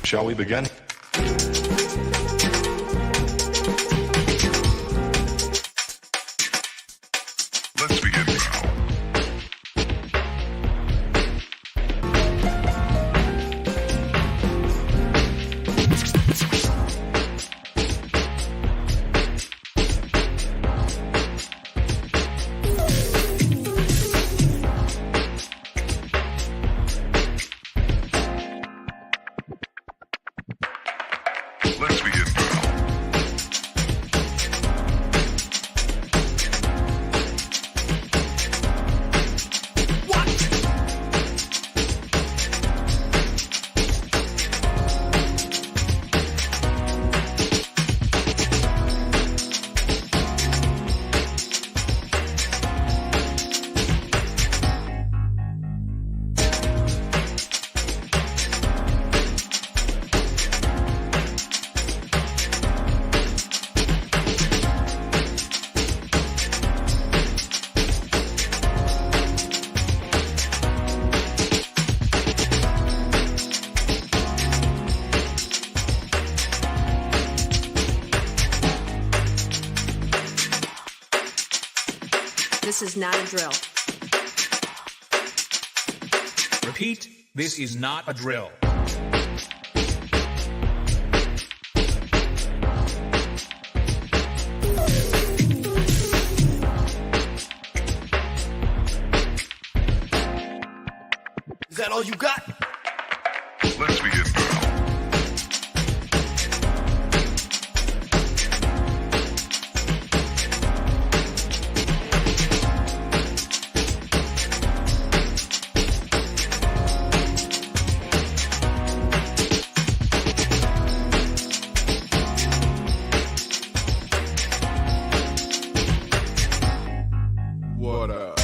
Shall we begin? Let's begin now. Let's begin now. This is not a drill. Repeat, this is not a drill. Is that all you got? Let's begin now. What up?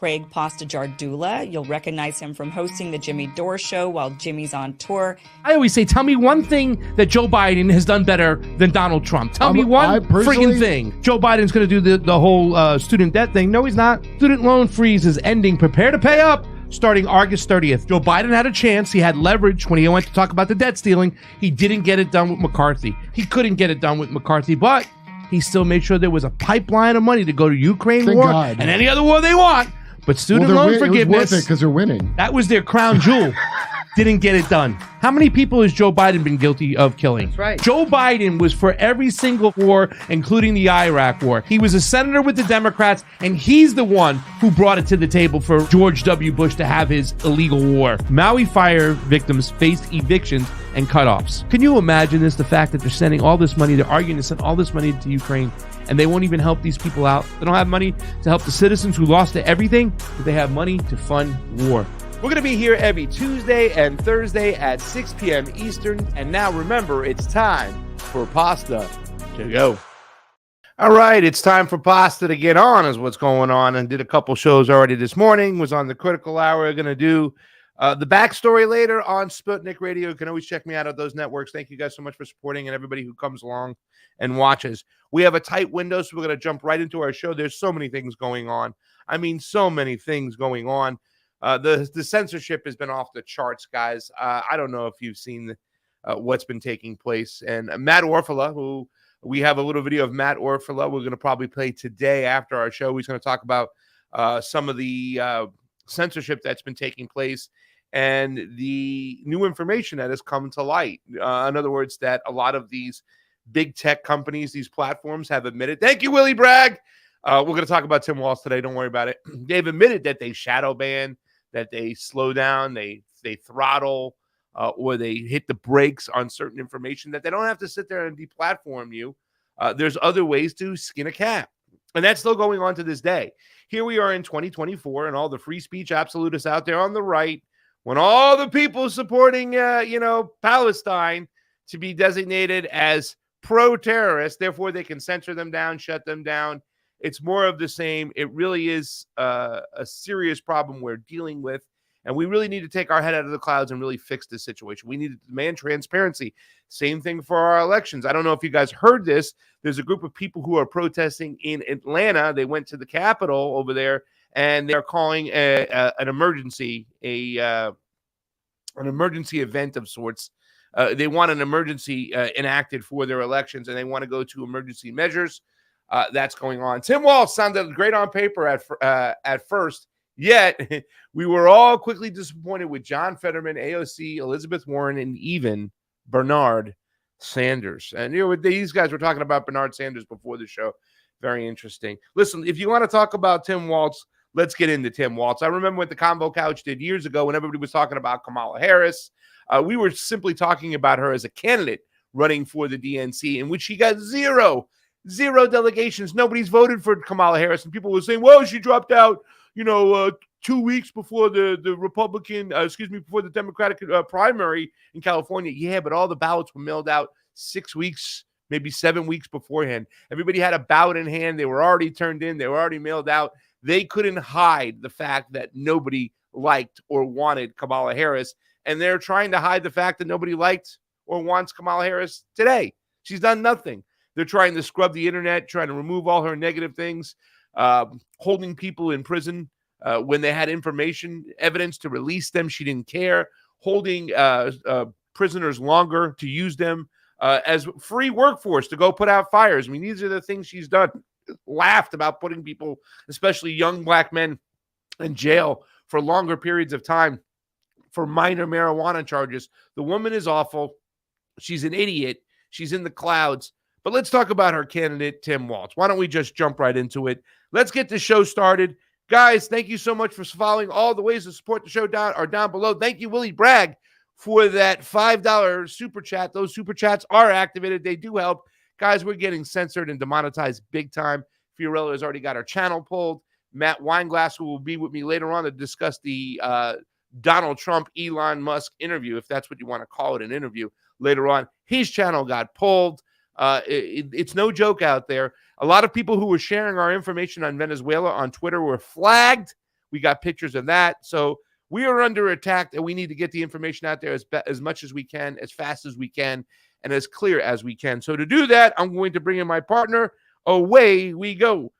Craig Pasta-Jardula. You'll recognize him from hosting the Jimmy Dore Show while Jimmy's on tour. I always say, tell me one thing that Joe Biden has done better than Donald Trump. Tell me one freaking thing. Joe Biden's going to do the whole student debt thing. No, he's not. Student loan freeze is ending. Prepare to pay up starting August 30th. Joe Biden had a chance. He had leverage when he went to talk about the debt stealing. He didn't get it done with McCarthy. He couldn't get it done with McCarthy, but he still made sure there was a pipeline of money to go to Ukraine Thank war God. and any other war they want. But student loan forgiveness, it was worth it because they're winning. That was their crown jewel. Didn't get it done. How many people has Joe Biden been guilty of killing? That's right. Joe Biden was for every single war, including the Iraq war. He was a senator with the Democrats, and he's the one who brought it to the table for George W. Bush to have his illegal war. Maui fire victims faced evictions and cutoffs. Can you imagine this? The fact that they're sending all this money, they're arguing to send all this money to Ukraine, and they won't even help these people out. They don't have money to help the citizens who lost everything, but they have money to fund war. We're going to be here every Tuesday and Thursday at 6 p.m. Eastern. And now remember, it's time for pasta to go. All right, it's time for pasta to get on is what's going on. And did a couple shows already this morning. Was on the Critical Hour. Going to do the backstory later on Sputnik Radio. You can always check me out at those networks. Thank you guys so much for supporting and everybody who comes along and watches. We have a tight window, so we're going to jump right into our show. There's so many things going on. I mean, so many things going on. The censorship has been off the charts, guys. I don't know if you've seen what's been taking place. And Matt Orfalea, who We have a little video of Matt Orfila we're going to probably play today after our show. He's going to talk about some of the censorship that's been taking place and the new information that has come to light. In other words, that a lot of these big tech companies, these platforms have admitted. Thank you, Willie Bragg. We're going to talk about Tim Walz today. Don't worry about it. They've admitted that they shadow ban, that they slow down, they throttle, or they hit the brakes on certain information, that they don't have to sit there and deplatform you. There's other ways to skin a cat. And that's still going on to this day. Here we are in 2024, and all the free speech absolutists out there on the right, when all the people supporting, Palestine to be designated as pro-terrorist, therefore they can censor them down, shut them down. It's more of the same. It really is a serious problem we're dealing with, and we really need to take our head out of the clouds and really fix this situation. We need to demand transparency. Same thing for our elections. I don't know if you guys heard this. There's a group of people who are protesting in Atlanta. They went to the Capitol over there, and they're calling an emergency, an emergency event of sorts. They want an emergency enacted for their elections, and they want to go to emergency measures. That's going on. Tim Walz sounded great on paper at first, yet we were all quickly disappointed with John Fetterman, AOC, Elizabeth Warren, and even Bernard Sanders. And these guys were talking about Bernard Sanders before the show. Very interesting. Listen, if you want to talk about Tim Walz, let's get into Tim Walz. I remember what the Convo Couch did years ago when everybody was talking about Kamala Harris. We were simply talking about her as a candidate running for the DNC, in which she got zero delegations. Nobody's voted for Kamala Harris, and people were saying, well, she dropped out, 2 weeks before the before the Democratic primary in California. Yeah, but all the ballots were mailed out 6 weeks, maybe 7 weeks beforehand. Everybody had a ballot in hand. They were already turned in. They were already mailed out. They couldn't hide the fact that nobody liked or wanted Kamala Harris, and they're trying to hide the fact that nobody liked or wants Kamala Harris today. She's done nothing. They're trying to scrub the internet, trying to remove all her negative things, holding people in prison when they had evidence to release them. She didn't care. Holding prisoners longer to use them as free workforce to go put out fires. I mean, these are the things she's done. Laughed about putting people, especially young black men, in jail for longer periods of time for minor marijuana charges. The woman is awful. She's an idiot. She's in the clouds. But let's talk about her candidate, Tim Walz. Why don't we just jump right into it? Let's get the show started. Guys, thank you so much for following. All the ways to support the show are down below. Thank you, Willie Bragg, for that $5 super chat. Those super chats are activated. They do help. Guys, we're getting censored and demonetized big time. Fiorella has already got our channel pulled. Matt Weinglass, who will be with me later on to discuss the Donald Trump, Elon Musk interview, if that's what you want to call it, an interview later on. His channel got pulled. It's no joke out there. A lot of people who were sharing our information on Venezuela on Twitter were flagged. We got pictures of that. So we are under attack, and we need to get the information out there as much as we can, as fast as we can, and as clear as we can. So to do that, I'm going to bring in my partner. Away we go.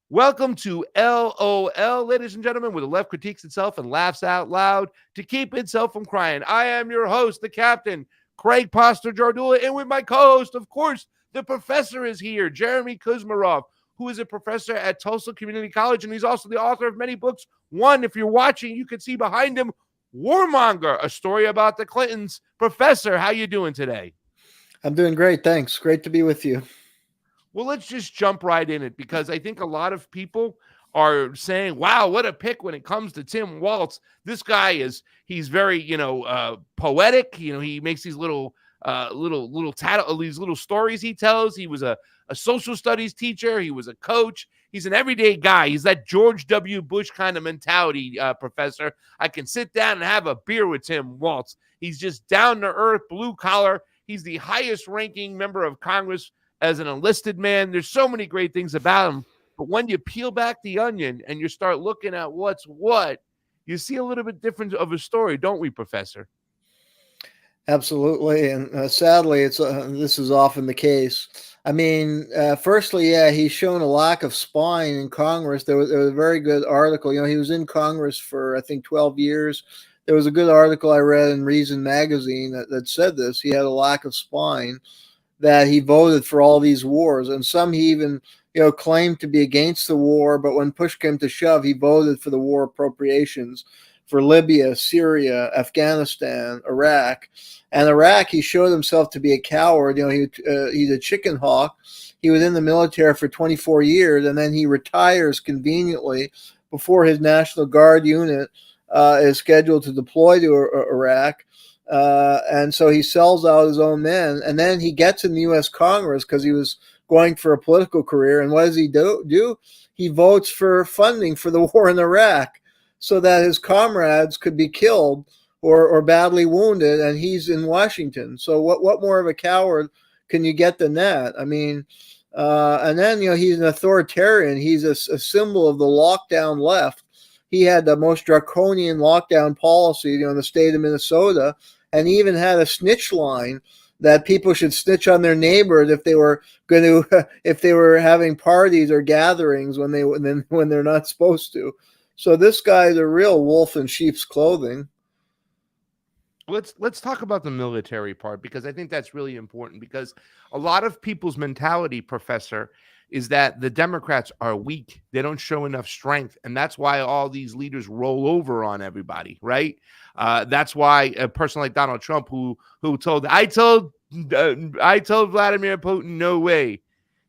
Welcome to LOL, ladies and gentlemen, where the left critiques itself and laughs out loud to keep itself from crying. I am your host, the captain, Craig Poster-Jardula, and with my co-host, of course, the professor is here, Jayme Kuzmarov, who is a professor at Tulsa Community College, and he's also the author of many books. One, if you're watching, you can see behind him, Warmonger, a story about the Clintons. Professor, how you doing today? I'm doing great, thanks. Great to be with you. Well, let's just jump right in it, because I think a lot of people are saying, wow, what a pick when it comes to Tim Walz. This guy he's very, poetic. He makes these little these little stories he tells. He was a social studies teacher. He was a coach. He's an everyday guy. He's that George W. Bush kind of mentality, Professor. I can sit down and have a beer with Tim Walz. He's just down to earth, blue collar. He's the highest ranking member of Congress as an enlisted man. There's so many great things about him. But when you peel back the onion and you start looking at what's what, you see a little bit different of a story, don't we, Professor? Absolutely. And sadly, this is often the case. I mean, firstly, yeah, he's shown a lack of spine in Congress. There was a very good article. He was in Congress for, I think, 12 years. There was a good article I read in Reason magazine that said this. He had a lack of spine. that he voted for all these wars, and some he even claimed to be against the war, but when push came to shove, he voted for the war appropriations for Libya, Syria, Afghanistan, Iraq. And Iraq, he showed himself to be a coward. He's a Chickenhawk. He was in the military for 24 years, and then he retires conveniently before his National Guard unit is scheduled to deploy to Iraq. And so he sells out his own men, and then he gets in the U.S. Congress because he was going for a political career. And what does he do? He votes for funding for the war in Iraq so that his comrades could be killed or badly wounded, and he's in Washington. So what more of a coward can you get than that? I mean, and then, he's an authoritarian. He's a symbol of the lockdown left. He had the most draconian lockdown policy, in the state of Minnesota, and he even had a snitch line that people should snitch on their neighbors if they were if they were having parties or gatherings when they're not supposed to. So this guy's a real wolf in sheep's clothing. Let's talk about the military part, because I think that's really important, because a lot of people's mentality, Professor, is that the Democrats are weak. They don't show enough strength. And that's why all these leaders roll over on everybody, right? That's why a person like Donald Trump, who told Vladimir Putin, no way.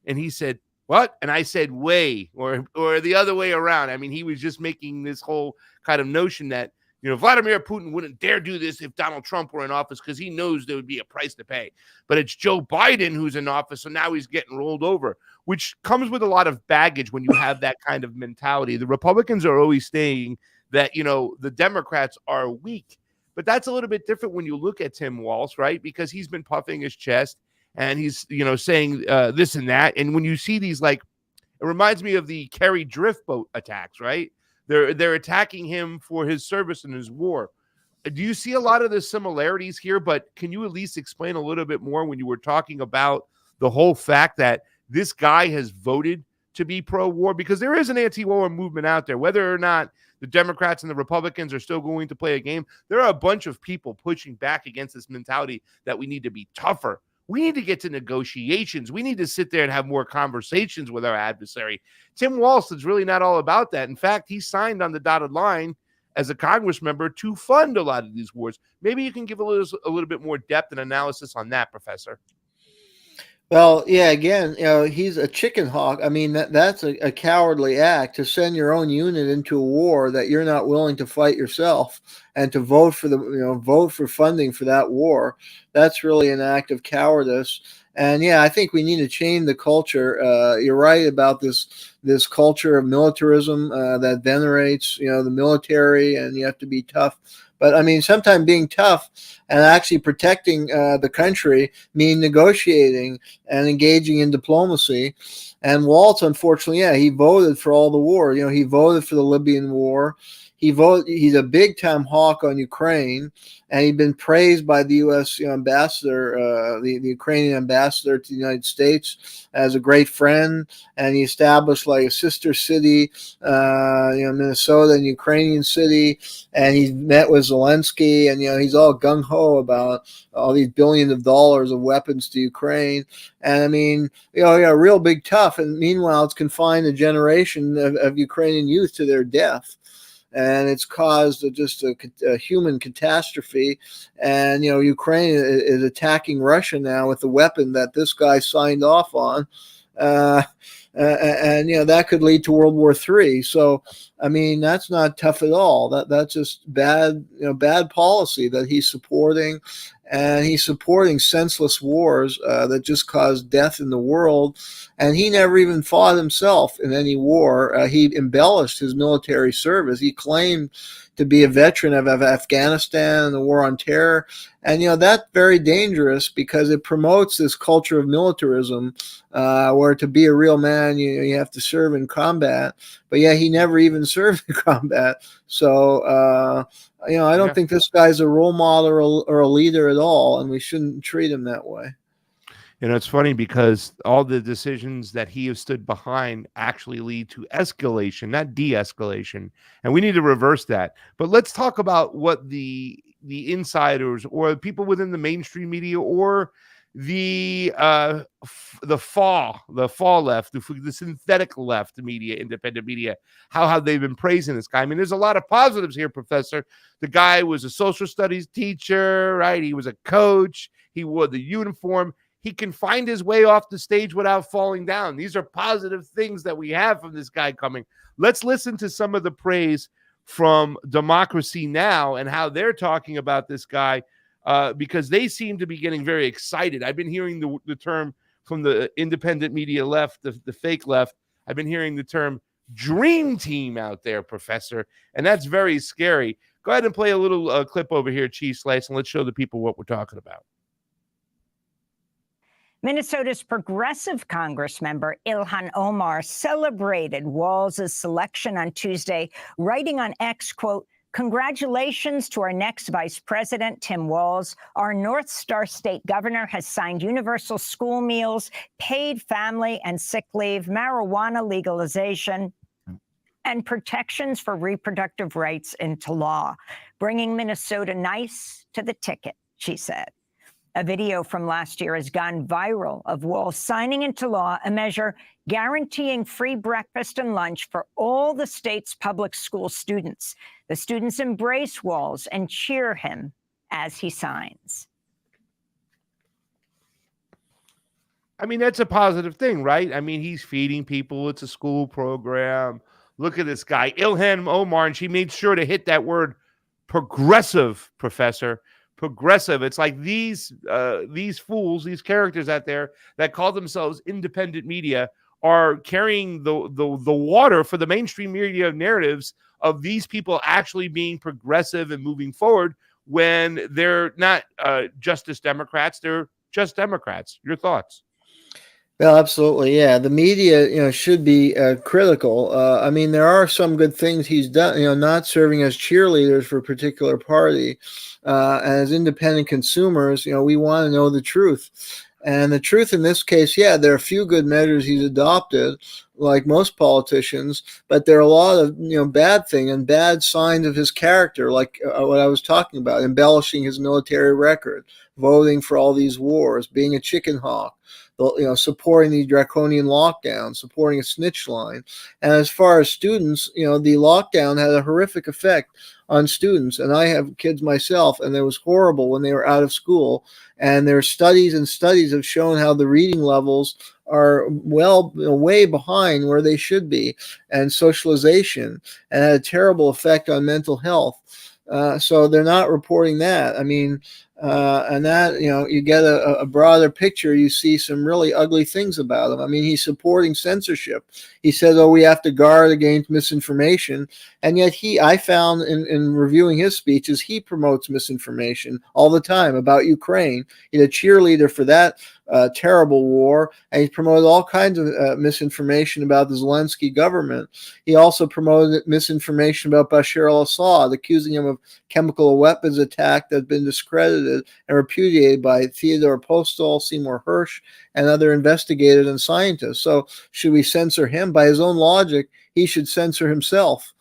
And he said, what? And I said, way, or the other way around. I mean, he was just making this whole kind of notion that, Vladimir Putin wouldn't dare do this if Donald Trump were in office, because he knows there would be a price to pay. But it's Joe Biden who's in office, so now he's getting rolled over, which comes with a lot of baggage when you have that kind of mentality. The Republicans are always saying that, the Democrats are weak. But that's a little bit different when you look at Tim Walz, right? Because he's been puffing his chest and he's, saying this and that. And when you see these, it reminds me of the Kerry drift boat attacks, right? They're attacking him for his service in his war. Do you see a lot of the similarities here? But can you at least explain a little bit more when you were talking about the whole fact that this guy has voted to be pro-war? Because there is an anti-war movement out there. Whether or not the Democrats and the Republicans are still going to play a game, there are a bunch of people pushing back against this mentality that we need to be tougher. We need to get to negotiations. We need to sit there and have more conversations with our adversary. Tim Walz is really not all about that. In fact, he signed on the dotted line as a Congress member to fund a lot of these wars. Maybe you can give a little bit more depth and analysis on that, Professor. Well, yeah, again, he's a Chickenhawk. I mean, that's a cowardly act to send your own unit into a war that you're not willing to fight yourself, and to vote for vote for funding for that war. That's really an act of cowardice. And yeah, I think we need to change the culture. You're right about this culture of militarism that venerates, the military, and you have to be tough. But I mean, sometimes being tough and actually protecting the country mean negotiating and engaging in diplomacy. And Walz, unfortunately, he voted for all the war. He voted for the Libyan war. He's a big time hawk on Ukraine, and he'd been praised by the U.S. ambassador, the Ukrainian ambassador to the United States, as a great friend. And he established a sister city, Minnesota and Ukrainian city. And he met with Zelensky, and he's all gung ho about all these billions of dollars of weapons to Ukraine. And I mean, real big tough. And meanwhile, it's confined a generation of Ukrainian youth to their death. And it's caused just a human catastrophe. And, Ukraine is attacking Russia now with the weapon that this guy signed off on. And that could lead to World War III. So, I mean, that's not tough at all. That's just bad policy that he's supporting. And he's supporting senseless wars that just cause death in the world. And he never even fought himself in any war. He embellished his military service. He claimed to be a veteran of Afghanistan and the war on terror. And, that's very dangerous because it promotes this culture of militarism where to be a real man, you have to serve in combat. But, he never even served in combat. So, I don't think this guy's a role model or a leader at all, and we shouldn't treat him that way. It's funny because all the decisions that he has stood behind actually lead to escalation, not de-escalation. And we need to reverse that. But let's talk about what the insiders or people within the mainstream media or the fall left, the synthetic left media, independent media, how have they been praising this guy? I mean, there's a lot of positives here, Professor. The guy was a social studies teacher, right? He was a coach. He wore the uniform. He can find his way off the stage without falling down. These are positive things that we have from this guy coming. Let's listen to some of the praise from Democracy Now! And how they're talking about this guy, because they seem to be getting very excited. I've been hearing the term from the independent media left, the fake left. I've been hearing the term dream team out there, Professor, and that's very scary. Go ahead and play a little clip over here, CheeseSlice, and let's show the people what we're talking about. Minnesota's progressive Congress member Ilhan Omar celebrated Walz's selection on Tuesday, writing on X, quote, "Congratulations to our next vice president, Tim Walz. Our North Star state governor has signed universal school meals, paid family and sick leave, marijuana legalization, and protections for reproductive rights into law, bringing Minnesota nice to the ticket," she said. A video from last year has gone viral of Walz signing into law a measure guaranteeing free breakfast and lunch for all the state's public school students. The students embrace Walz and cheer him as he signs. I mean, that's a positive thing, right? I mean, he's feeding people. It's a school program. Look at this guy, Ilhan Omar, and she made sure to hit that word progressive, Professor. Progressive. It's like these fools, these characters out there that call themselves independent media are carrying the water for the mainstream media narratives of these people actually being progressive and moving forward when they're not Justice Democrats, they're just Democrats. Your thoughts? Well, absolutely, yeah. The media, should be critical. I mean, there are some good things he's done. Not serving as cheerleaders for a particular party. As independent consumers, we want to know the truth. And the truth in this case, yeah, there are a few good measures he's adopted, like most politicians, but there are a lot of bad things and bad signs of his character, like what I was talking about, embellishing his military record, voting for all these wars, being a Chickenhawk. Supporting the draconian lockdown, supporting a snitch line. And as far as students, the lockdown had a horrific effect on students. And I have kids myself, and it was horrible when they were out of school. And there are studies and studies have shown how the reading levels are way behind where they should be, and socialization, and had a terrible effect on mental health. So they're not reporting that. I mean, and that, you get a broader picture. You see some really ugly things about him. I mean, he's supporting censorship. He says, we have to guard against misinformation. And yet I found in reviewing his speeches, he promotes misinformation all the time about Ukraine. He's a cheerleader for that terrible war. And he's promoted all kinds of misinformation about the Zelensky government. He also promoted misinformation about Bashar al-Assad, accusing him of chemical weapons attack that's been discredited and repudiated by Theodore Postol, Seymour Hersh, and other investigators and scientists. So should we censor him? By his own logic, he should censor himself.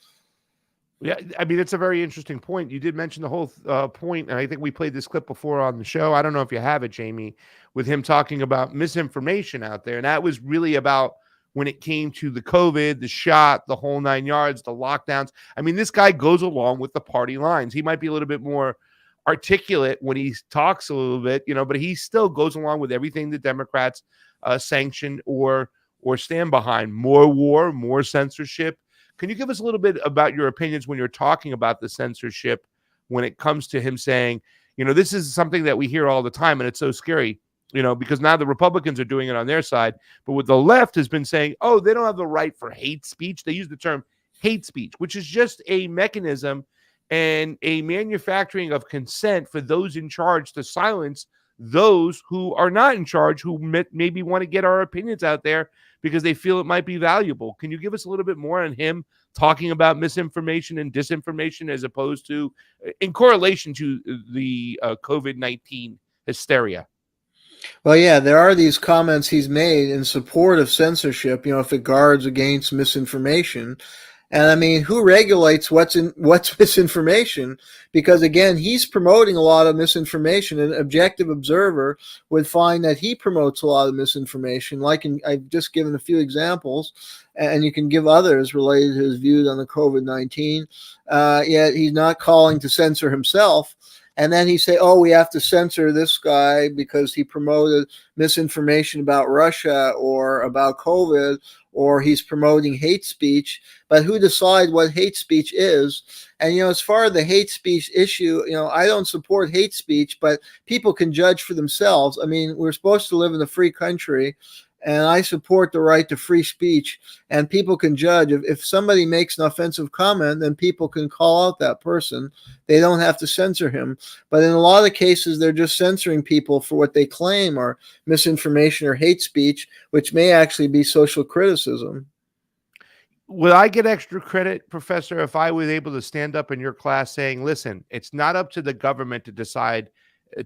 Yeah, I mean, it's a very interesting point. You did mention the whole point, and I think we played this clip before on the show. I don't know if you have it, Jayme, with him talking about misinformation out there. And that was really about when it came to the COVID, the shot, the whole 9 yards, the lockdowns. I mean, this guy goes along with the party lines. He might be a little bit more articulate when he talks a little bit, but he still goes along with everything the Democrats sanction or stand behind. More war, more censorship. Can you give us a little bit about your opinions when you're talking about the censorship when it comes to him saying, this is something that we hear all the time, and it's so scary, because now the Republicans are doing it on their side, but what the left has been saying, they don't have the right for hate speech. They use the term hate speech, which is just a mechanism and a manufacturing of consent for those in charge to silence those who are not in charge, who maybe want to get our opinions out there because they feel it might be valuable. Can you give us a little bit more on him talking about misinformation and disinformation as opposed to in correlation to the COVID-19 hysteria? Well, yeah, there are these comments he's made in support of censorship, if it guards against misinformation. And I mean, who regulates what's misinformation? Because again, he's promoting a lot of misinformation. An objective observer would find that he promotes a lot of misinformation. I've just given a few examples, and you can give others related to his views on the COVID-19. Yet he's not calling to censor himself. And then he say, "Oh, we have to censor this guy because he promoted misinformation about Russia or about COVID, or he's promoting hate speech." But who decides what hate speech is? And as far as the hate speech issue, I don't support hate speech, but people can judge for themselves. I mean, we're supposed to live in a free country, and I support the right to free speech. And people can judge. If somebody makes an offensive comment, then people can call out that person. They don't have to censor him. But in a lot of cases, they're just censoring people for what they claim are misinformation or hate speech, which may actually be social criticism. Will I get extra credit, Professor, if I was able to stand up in your class saying, listen, it's not up to the government to decide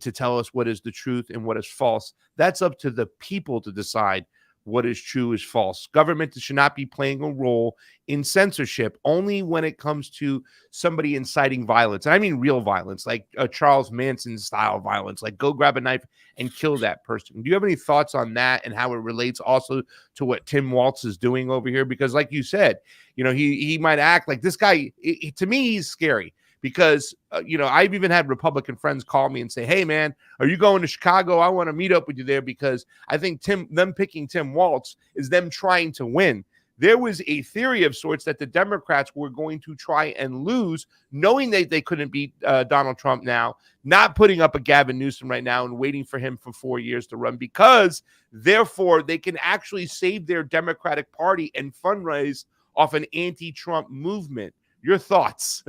to tell us what is the truth and what is false. That's up to the people to decide what is true is false. Government should not be playing a role in censorship only when it comes to somebody inciting violence. And I mean real violence, like Charles Manson style violence, like go grab a knife and kill that person. Do you have any thoughts on that and how it relates also to what Tim Walz is doing over here? Because like you said, he might act like this guy, to me, he's scary. Because, I've even had Republican friends call me and say, hey, man, are you going to Chicago? I want to meet up with you there because I think them picking Tim Walz is them trying to win. There was a theory of sorts that the Democrats were going to try and lose, knowing that they couldn't beat Donald Trump now, not putting up a Gavin Newsom right now and waiting for him for 4 years to run because, therefore, they can actually save their Democratic Party and fundraise off an anti-Trump movement. Your thoughts?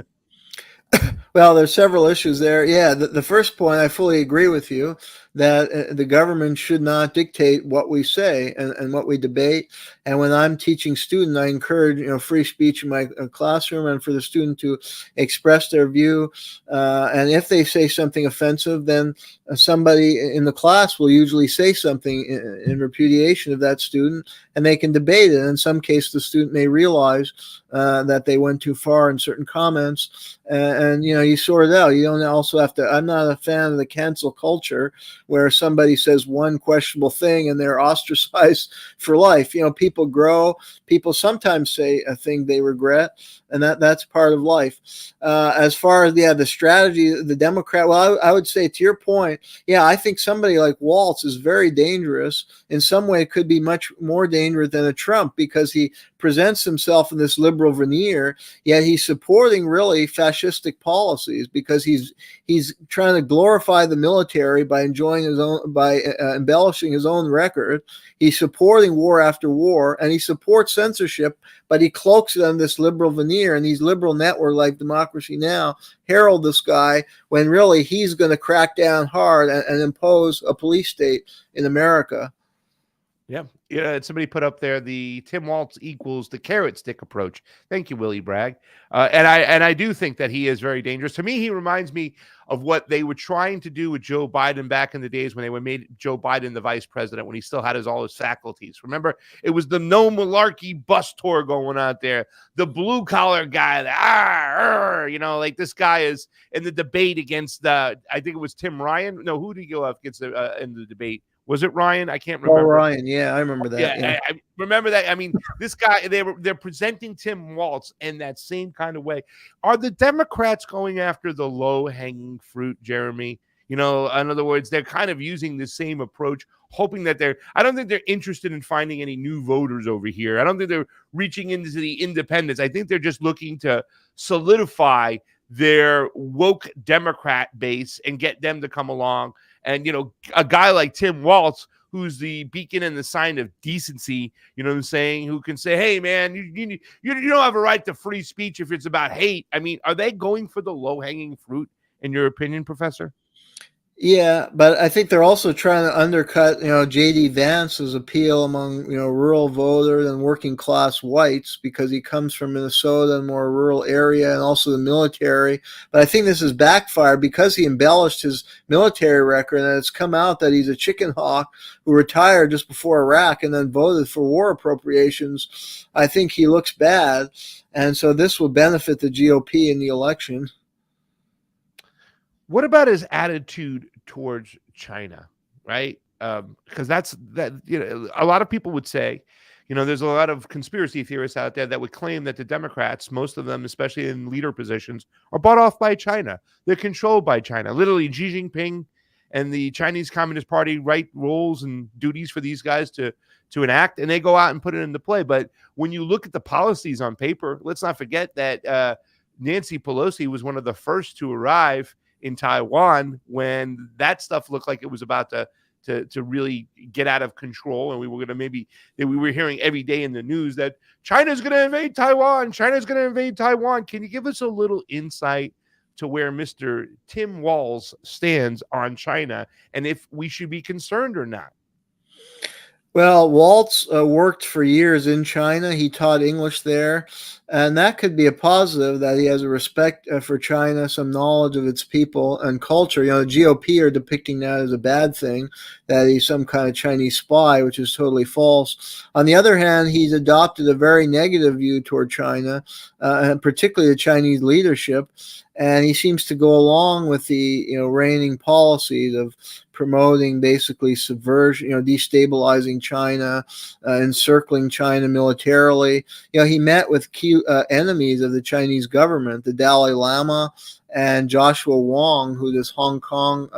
Well, there's several issues there. Yeah, the first point, I fully agree with you that the government should not dictate what we say and what we debate. And when I'm teaching students, I encourage free speech in my classroom and for the student to express their view. And if they say something offensive, then somebody in the class will usually say something in repudiation of that student, and they can debate it. In some cases, the student may realize that they went too far in certain comments, and you sort it out. You don't also have to. I'm not a fan of the cancel culture where somebody says one questionable thing and they're ostracized for life. People grow. People sometimes say a thing they regret, and that's part of life. As far as the strategy, the Democrat. Well, I would say to your point, yeah, I think somebody like Walz is very dangerous. In some way, it could be much more dangerous than a Trump because he presents himself in this liberal veneer, yet he's supporting really fascistic policies because he's trying to glorify the military by embellishing his own record. He's supporting war after war, and he supports censorship, but he cloaks it under this liberal veneer. And these liberal networks like Democracy Now! Herald this guy when really he's going to crack down hard and impose a police state in America. Yeah, somebody put up there the Tim Walz equals the carrot stick approach. Thank you, Willie Bragg. And I do think that he is very dangerous. To me, he reminds me of what they were trying to do with Joe Biden back in the days when they made Joe Biden the vice president, when he still had all his faculties. Remember, it was the no malarkey bus tour going out there. The blue collar guy, like this guy is in the debate against I think it was Tim Ryan. No, who did he go up against in the debate? Was it Ryan? I can't remember. Oh, Ryan. Yeah, I remember that. Yeah. I remember that. I mean, this guy, they're presenting Tim Walz in that same kind of way. Are the Democrats going after the low-hanging fruit, Jeremy? In other words, they're kind of using the same approach, hoping that I don't think they're interested in finding any new voters over here. I don't think they're reaching into the independents. I think they're just looking to solidify their woke Democrat base and get them to come along. And, a guy like Tim Walz, who's the beacon and the sign of decency, what I'm saying, who can say, hey, man, you don't have a right to free speech if it's about hate. I mean, are they going for the low-hanging fruit, in your opinion, Professor? Yeah, but I think they're also trying to undercut, J.D. Vance's appeal among, rural voters and working class whites because he comes from Minnesota, a more rural area, and also the military. But I think this has backfired because he embellished his military record, and it's come out that he's a Chickenhawk who retired just before Iraq and then voted for war appropriations. I think he looks bad, and so this will benefit the GOP in the election. What about his attitude towards China, right? Because a lot of people would say, there's a lot of conspiracy theorists out there that would claim that the Democrats, most of them, especially in leader positions, are bought off by China. They're controlled by China. Literally, Xi Jinping and the Chinese Communist Party write roles and duties for these guys to enact, and they go out and put it into play. But when you look at the policies on paper, let's not forget that Nancy Pelosi was one of the first to arrive in Taiwan when that stuff looked like it was about to really get out of control, and we were going to we were hearing every day in the news that China's going to invade Taiwan. China's going to invade Taiwan. Can you give us a little insight to where Mr. Tim Walz stands on China and if we should be concerned or not? Well, Waltz worked for years in China. He taught English there, and that could be a positive that he has a respect for China, some knowledge of its people and culture. The GOP are depicting that as a bad thing, that he's some kind of Chinese spy, which is totally false. On the other hand, he's adopted a very negative view toward China, and particularly the Chinese leadership, and he seems to go along with the reigning policies of promoting basically subversion, destabilizing China, encircling China militarily. He met with key enemies of the Chinese government, the Dalai Lama and Joshua Wong, who this Hong Kong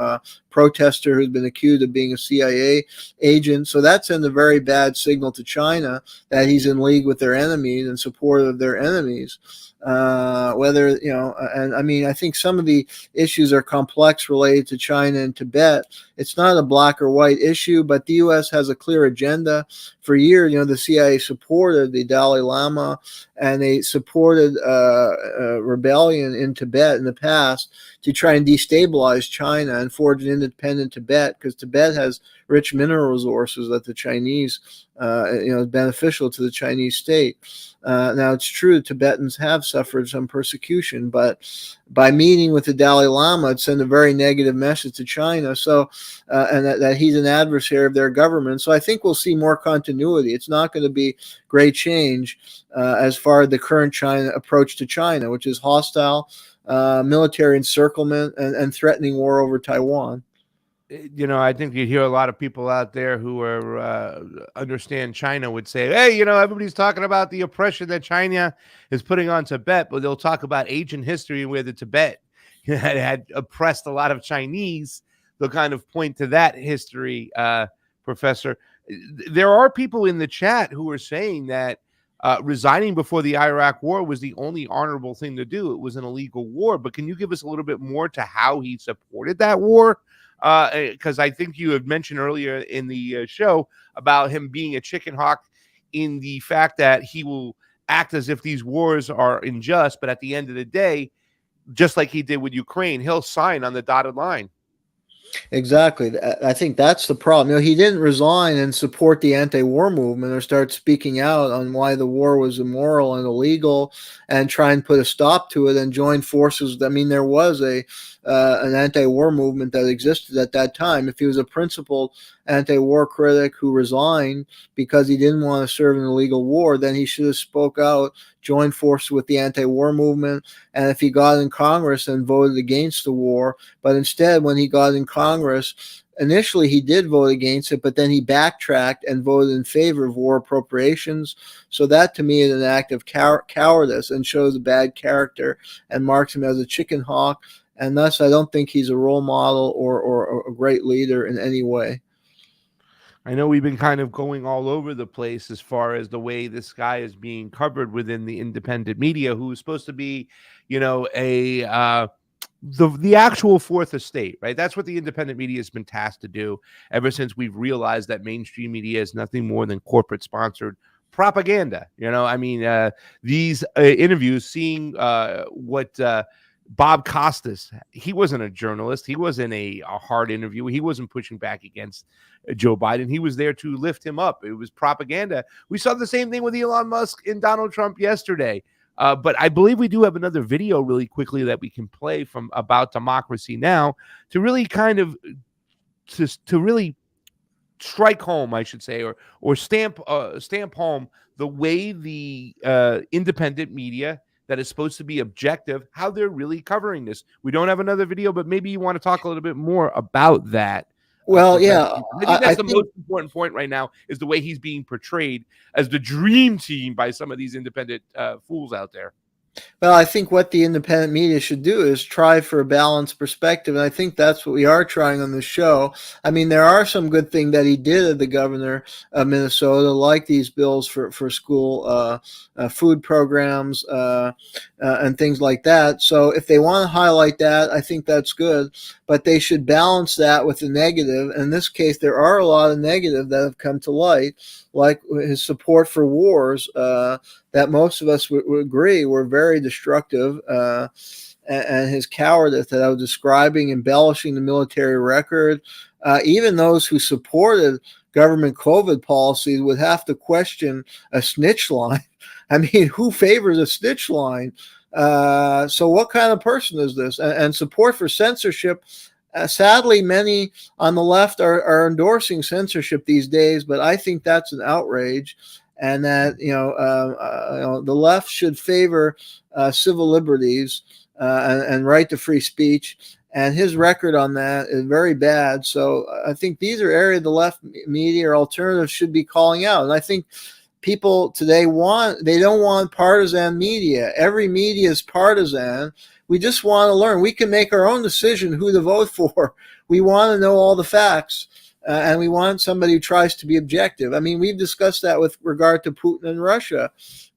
protester who's been accused of being a CIA agent. So that sends a very bad signal to China that he's in league with their enemies and supportive of their enemies. I think some of the issues are complex related to China and Tibet. It's not a black or white issue, but the U.S. has a clear agenda. For years, the CIA supported the Dalai Lama, and they supported rebellion in Tibet in the past to try and destabilize China and forge an independent Tibet, because Tibet has rich mineral resources that the Chinese, is beneficial to the Chinese state. Now, it's true that Tibetans have suffered some persecution, but by meeting with the Dalai Lama, it sent a very negative message to China. So, and that he's an adversary of their government. So I think we'll see more continuity. It's not going to be great change as far as the current China approach to China, which is hostile, military encirclement, and threatening war over Taiwan. I think you hear a lot of people out there who are understand China would say, hey, everybody's talking about the oppression that China is putting on Tibet, but they'll talk about ancient history where the Tibet had oppressed a lot of Chinese. They'll kind of point to that history, Professor. There are people in the chat who are saying that resigning before the Iraq war was the only honorable thing to do. It was an illegal war. But can you give us a little bit more to how he supported that war? Because I think you had mentioned earlier in the show about him being a Chickenhawk in the fact that he will act as if these wars are unjust, but at the end of the day, just like he did with Ukraine, he'll sign on the dotted line. Exactly. I think that's the problem. He didn't resign and support the anti-war movement or start speaking out on why the war was immoral and illegal and try and put a stop to it and join forces. I mean, there was an anti-war movement that existed at that time. If he was a principled anti-war critic who resigned because he didn't want to serve in an illegal war, then he should have spoke out, joined forces with the anti-war movement, and if he got in Congress and voted against the war. But instead, when he got in Congress, initially he did vote against it, but then he backtracked and voted in favor of war appropriations. So that to me is an act of cowardice and shows a bad character and marks him as a Chickenhawk. And thus, I don't think he's a role model or a great leader in any way. I know we've been kind of going all over the place as far as the way this guy is being covered within the independent media, who is supposed to be, the actual fourth estate, right? That's what the independent media has been tasked to do ever since we've realized that mainstream media is nothing more than corporate sponsored propaganda. These interviews, seeing what Bob Costas, he wasn't a journalist. He wasn't a hard interview. He wasn't pushing back against Joe Biden. He was there to lift him up. It was propaganda. We saw the same thing with Elon Musk and Donald Trump yesterday. But I believe we do have another video really quickly that we can play from About Democracy Now! To really kind of to really strike home, I should say, or stamp home the way the independent media that is supposed to be objective, how they're really covering this. We don't have another video, but maybe you want to talk a little bit more about that. Well, yeah, I think that's the most important point right now is the way he's being portrayed as the dream team by some of these independent fools out there. Well, I think what the independent media should do is try for a balanced perspective, and I think that's what we are trying on the show. I mean, there are some good things that he did, the governor of Minnesota, like these bills for school food programs and things like that. So if they want to highlight that, I think that's good, but they should balance that with the negative. In this case, there are a lot of negative that have come to light, like his support for wars that most of us would agree were very destructive, and his cowardice that I was describing, embellishing the military record. Even those who supported government COVID policies would have to question a snitch line. I mean, who favors a snitch line? So what kind of person is this? And support for censorship. Sadly, many on the left are endorsing censorship these days, but I think that's an outrage, and that the left should favor civil liberties and right to free speech. And his record on that is very bad. So I think these are areas the left media or alternatives should be calling out. And I think people today don't want partisan media. Every media is partisan. We just want to learn. We can make our own decision who to vote for. We want to know all the facts, and we want somebody who tries to be objective. I mean, we've discussed that with regard to Putin and Russia.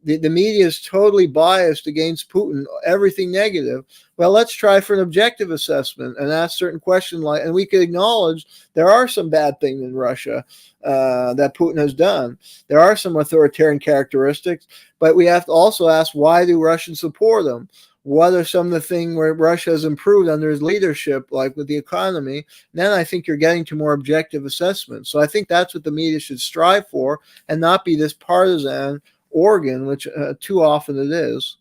The media is totally biased against Putin, everything negative. Well, let's try for an objective assessment and ask certain questions, and we could acknowledge there are some bad things in Russia that Putin has done. There are some authoritarian characteristics, but we have to also ask, why do Russians support him? What are some of the things where Russia has improved under his leadership, like with the economy? Then I think you're getting to more objective assessments. So I think that's what the media should strive for, and not be this partisan organ, which too often it is.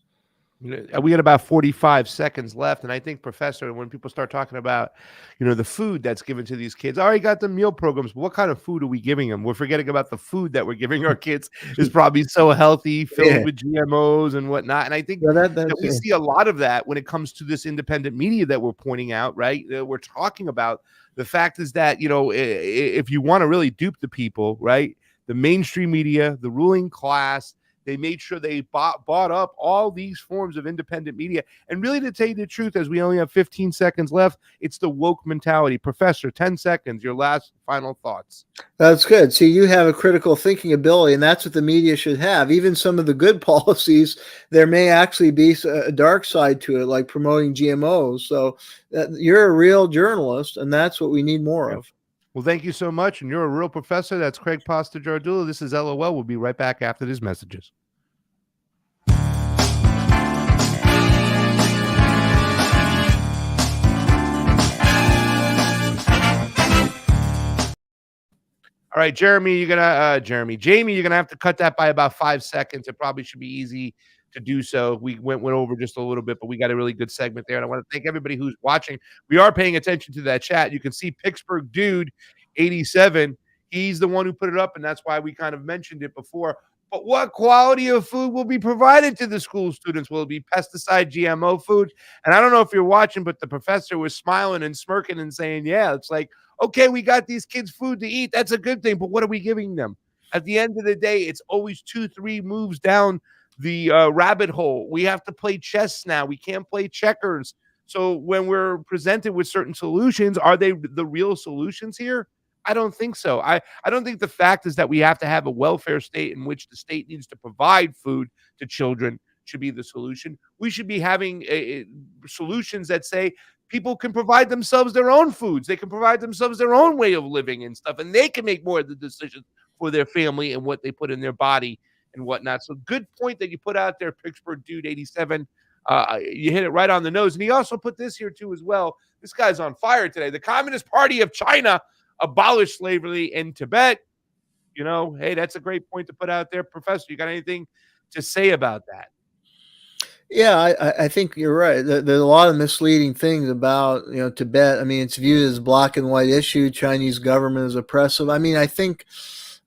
We got about 45 seconds left, and I think, Professor, when people start talking about, the food that's given to these kids, I already got the meal programs, but what kind of food are we giving them? We're forgetting about the food that we're giving our kids is probably so healthy, filled with GMOs and whatnot. And I think that we see a lot of that when it comes to this independent media that we're pointing out, right? We're talking about the fact is that, if you want to really dupe the people, right, the mainstream media, the ruling class, they made sure they bought up all these forms of independent media. And really, to tell you the truth, as we only have 15 seconds left, it's the woke mentality. Professor, 10 seconds, your last final thoughts. That's good. See, you have a critical thinking ability, and that's what the media should have. Even some of the good policies, there may actually be a dark side to it, like promoting GMOs. So you're a real journalist, and that's what we need more of. Well, thank you so much. And you're a real professor. That's Craig Pasta-Jardula. This is LOL. We'll be right back after these messages. All right, Jayme, you're gonna have to cut that by about 5 seconds. It probably should be easy to do so. We went over just a little bit, but we got a really good segment there. And I want to thank everybody who's watching. We are paying attention to that chat. You can see Pittsburgh Dude 87. He's the one who put it up, and that's why we kind of mentioned it before. But what quality of food will be provided to the school students? Will it be pesticide, GMO food? And I don't know if you're watching, but the professor was smiling and smirking and saying, yeah, it's like, okay, we got these kids food to eat. That's a good thing. But what are we giving them? At the end of the day, it's always 2-3 moves down the rabbit hole. We have to play chess now. We can't play checkers. So when we're presented with certain solutions, are they the real solutions here? I don't think so. I don't think the fact is that we have to have a welfare state in which the state needs to provide food to children should be the solution. We should be having solutions that say people can provide themselves their own foods. They can provide themselves their own way of living and stuff, and they can make more of the decisions for their family and what they put in their body and whatnot. So good point that you put out there, Pittsburgh Dude 87. You hit it right on the nose. And he also put this here too as well. This guy's on fire today. The Communist Party of China abolished slavery in Tibet. You know, hey, that's a great point to put out there. Professor, you got anything to say about that? Yeah, I think you're right. There's a lot of misleading things about, Tibet. I mean, it's viewed as a black and white issue. Chinese government is oppressive. I mean, I think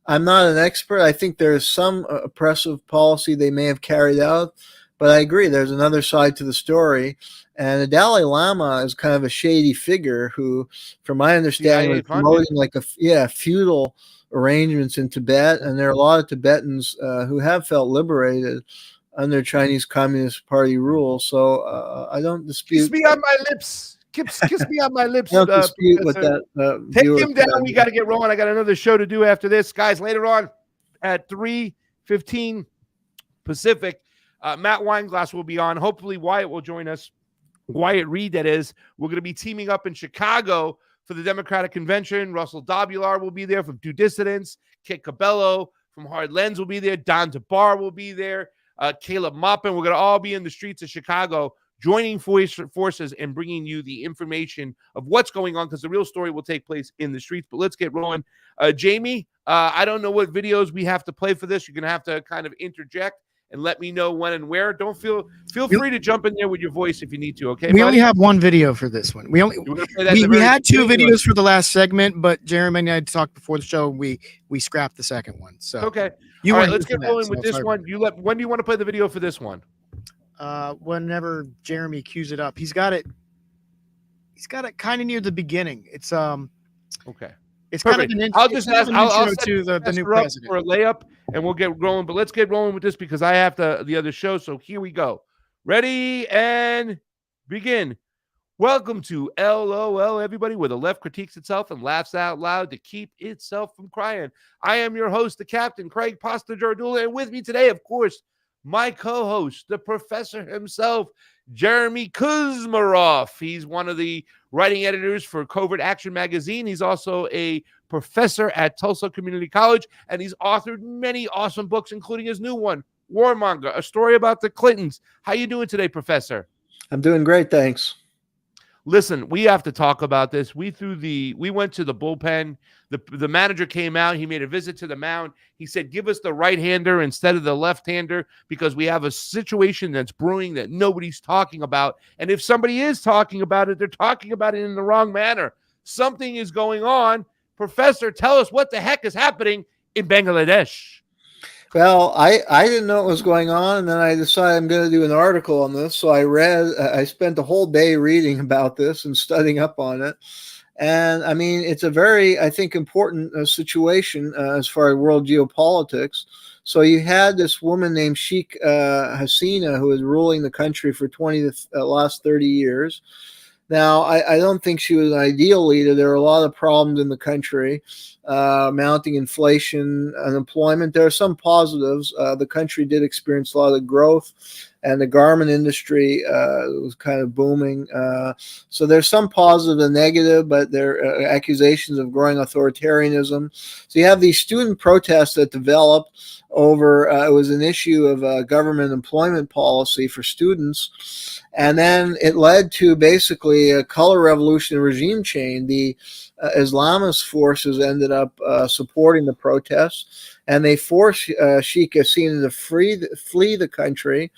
I'm not an expert. I think there's some oppressive policy they may have carried out, but I agree. There's another side to the story. And the Dalai Lama is kind of a shady figure who, from my understanding, was promoting feudal arrangements in Tibet. And there are a lot of Tibetans who have felt liberated under Chinese Communist Party rule. So I don't dispute. Kiss me on my lips. Kiss me on my lips. I don't dispute what that take him down. We got to get rolling. I got another show to do after this. Guys, later on at 3:15 Pacific, Matt Weinglass will be on. Hopefully Wyatt will join us. Wyatt Reed, that is. We're going to be teaming up in Chicago for the Democratic Convention. Russell Dobular will be there from Two Dissidents. Kit Cabello from Hard Lens will be there. Don DeBar will be there. Caleb Maupin. We're going to all be in the streets of Chicago joining forces and bringing you the information of what's going on, because the real story will take place in the streets. But let's get rolling. Jayme, I don't know what videos we have to play for this. You're going to have to kind of interject and let me know when and where. Don't feel free to jump in there with your voice if you need to, okay? We only have one video for this one. We had two videos for the last segment, but Jeremy and I had to talk before the show. We scrapped the second one. So okay. All right, let's get rolling with this one. When do you want to play the video for this one? Whenever Jeremy cues it up. He's got it kind of near the beginning. It's okay. It's perfect. Kind of I'll just ask. I'll to the new president for a layup, and we'll get rolling. But let's get rolling with this because I have the other show. So here we go. Ready and begin. Welcome to LOL, everybody, where the left critiques itself and laughs out loud to keep itself from crying. I am your host, the Captain, Craig Pasta-Jardula, and with me today, of course, my co-host, the professor himself, Jayme Kuzmarov. He's one of the writing editors for Covert Action Magazine. He's also a professor at Tulsa Community College, and he's authored many awesome books, including his new one, Warmonger, a story about the Clintons. How you doing today, Professor? I'm doing great, thanks. Listen, we have to talk about this. We went to the bullpen. The manager came out. He made a visit to the mound. He said, give us the right-hander instead of the left-hander because we have a situation that's brewing that nobody's talking about. And if somebody is talking about it, they're talking about it in the wrong manner. Something is going on. Professor, tell us what the heck is happening in Bangladesh. Well, I didn't know what was going on, and then I decided I'm going to do an article on this. So I spent the whole day reading about this and studying up on it. And I mean, it's a very, I think, important situation as far as world geopolitics. So you had this woman named Sheikh Hasina who was ruling the country for last 30 years. Now, I don't think she was an ideal leader. There are a lot of problems in the country, mounting inflation, unemployment. There are some positives. The country did experience a lot of growth, and the garment industry was kind of booming. So there's some positive and negative, but there are accusations of growing authoritarianism. So you have these student protests that developed over, it was an issue of government employment policy for students. And then it led to basically a color revolution and regime change. The Islamist forces ended up supporting the protests, and they forced Sheikh Hasina to flee the country.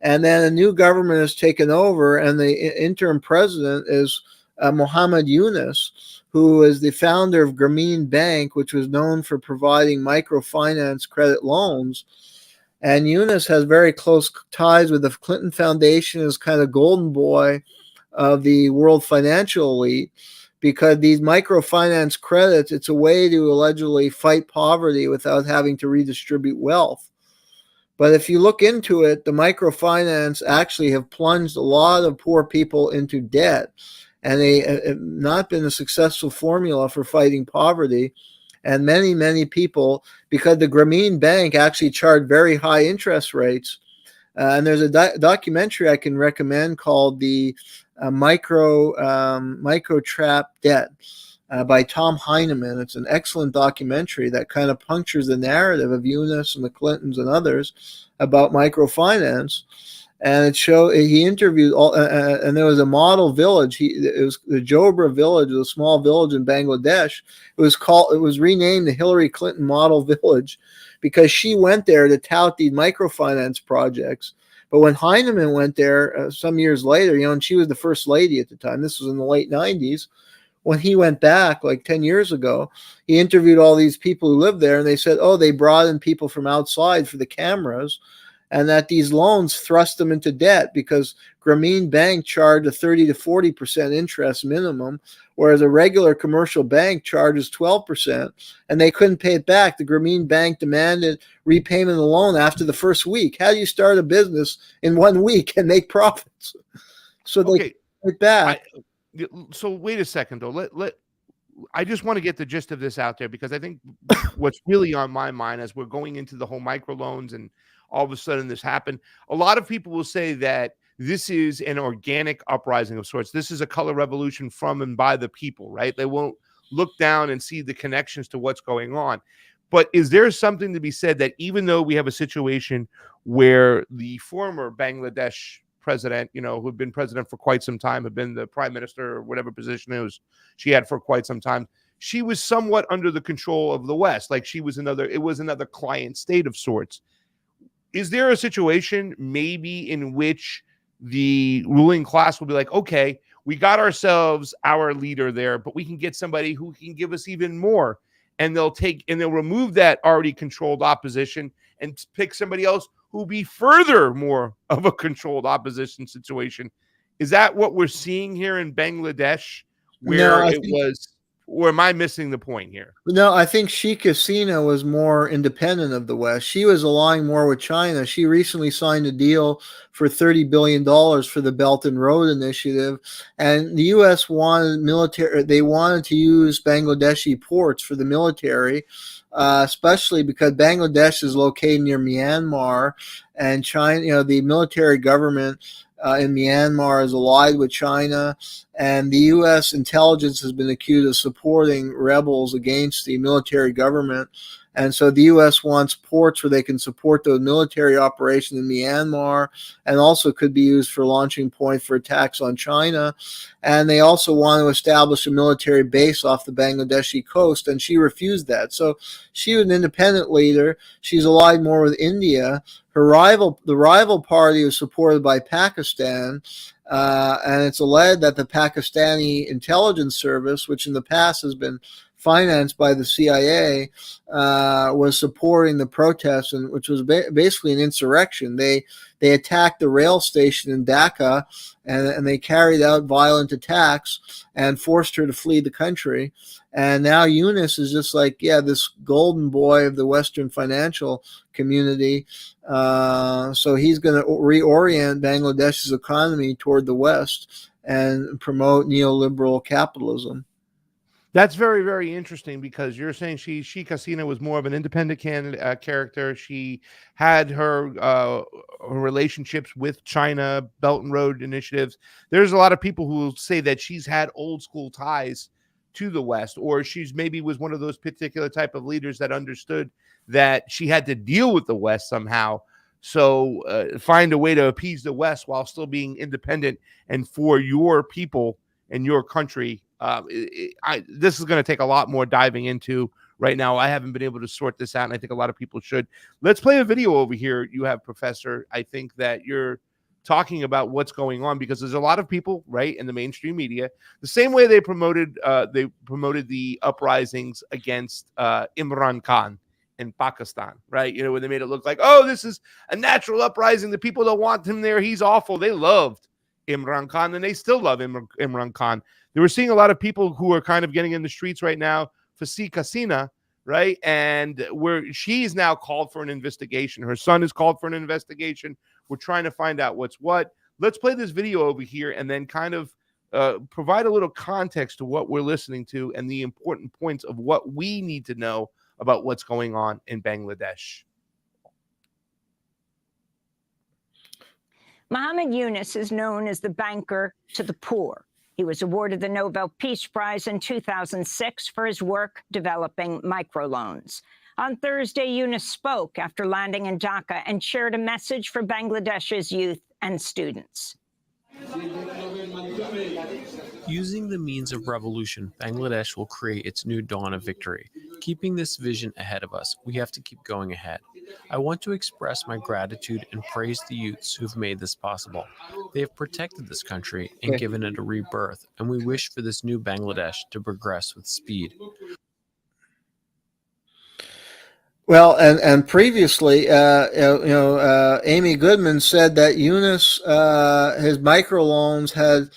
And then a new government has taken over, and the interim president is Muhammad Yunus, who is the founder of Grameen Bank, which was known for providing microfinance credit loans. And Yunus has very close ties with the Clinton Foundation as kind of golden boy of the world financial elite, because these microfinance credits, it's a way to allegedly fight poverty without having to redistribute wealth. But if you look into it, the microfinance actually have plunged a lot of poor people into debt, and they have not been a successful formula for fighting poverty. And many, many people, because the Grameen Bank actually charged very high interest rates. And there's a documentary I can recommend called The Micro Trap Debt by Tom Heineman. It's an excellent documentary that kind of punctures the narrative of Yunus and the Clintons and others about microfinance. and he interviewed all, and there was a model village. It was the Jobra village, a small village in Bangladesh. It was renamed the Hillary Clinton Model Village because she went there to tout these microfinance projects. But when Heinemann went there some years later, and she was the first lady at the time, this was in the late 90s, when he went back like 10 years ago, he interviewed all these people who lived there, and they said, oh, they brought in people from outside for the cameras, and that these loans thrust them into debt because Grameen Bank charged a 30 to 40% interest minimum, whereas a regular commercial bank charges 12%, and they couldn't pay it back. The Grameen Bank demanded repayment of the loan after the first week. How do you start a business in 1 week and make profits? So they paid it back. So wait a second, though. I just want to get the gist of this out there, because I think what's really on my mind as we're going into the whole microloans and all of a sudden this happened, a lot of people will say that this is an organic uprising of sorts. This is a color revolution from and by the people, right? They won't look down and see the connections to what's going on. But is there something to be said that even though we have a situation where the former Bangladesh president, who'd been president for quite some time, had been the prime minister or whatever position she had for quite some time, she was somewhat under the control of the West. Like it was another client state of sorts. Is there a situation maybe in which the ruling class will be like, okay, we got ourselves our leader there, but we can get somebody who can give us even more, and they'll remove that already controlled opposition and pick somebody else who'll be further more of a controlled opposition situation? Is that what we're seeing here in Bangladesh, or am I missing the point here? No, I think Sheikh Hasina was more independent of the West. She was aligning more with China. She recently signed a deal for $30 billion for the Belt and Road Initiative. And the U.S. they wanted to use Bangladeshi ports for the military, especially because Bangladesh is located near Myanmar, and China, the military government in Myanmar is allied with China, and the U.S. intelligence has been accused of supporting rebels against the military government. And so the U.S. wants ports where they can support those military operations in Myanmar, and also could be used for launching point for attacks on China. And they also want to establish a military base off the Bangladeshi coast, and she refused that. So she was an independent leader. She's allied more with India. The rival party was supported by Pakistan, and it's alleged that the Pakistani intelligence service, which in the past has been financed by the CIA, was supporting the protests, and which was basically an insurrection. They attacked the rail station in Dhaka, and they carried out violent attacks and forced her to flee the country. And now Yunus is just like, this golden boy of the Western financial community. So he's going to reorient Bangladesh's economy toward the West and promote neoliberal capitalism. That's very, very interesting, because you're saying Sheikh Hasina was more of an independent character. She had her relationships with China, Belt and Road initiatives. There's a lot of people who will say that she's had old school ties to the West, or she's maybe was one of those particular type of leaders that understood that she had to deal with the West somehow. So find a way to appease the West while still being independent and for your people and your country. This is going to take a lot more diving into right now. I haven't been able to sort this out, and I think a lot of people should. Let's play a video over here. You have, Professor. I think that you're talking about what's going on, because there's a lot of people, right, in the mainstream media, the same way they promoted the uprisings against Imran Khan in Pakistan, right? Where they made it look like, oh, this is a natural uprising. The people don't want him there. He's awful. They loved Imran Khan, and they still love Imran Khan. They were seeing a lot of people who are kind of getting in the streets right now for Sheikh Hasina, right? And where she's now called for an investigation. Her son is called for an investigation. We're trying to find out what's what. Let's play this video over here and then kind of provide a little context to what we're listening to and the important points of what we need to know about what's going on in Bangladesh. Muhammad Yunus is known as the banker to the poor. He was awarded the Nobel Peace Prize in 2006 for his work developing microloans. On Thursday, Yunus spoke after landing in Dhaka and shared a message for Bangladesh's youth and students. Using the means of revolution, Bangladesh will create its new dawn of victory. Keeping this vision ahead of us, we have to keep going ahead. I want to express my gratitude and praise the youths who've made this possible. They have protected this country and given it a rebirth, and we wish for this new Bangladesh to progress with speed. Well, and previously, Amy Goodman said that Eunice, his microloans had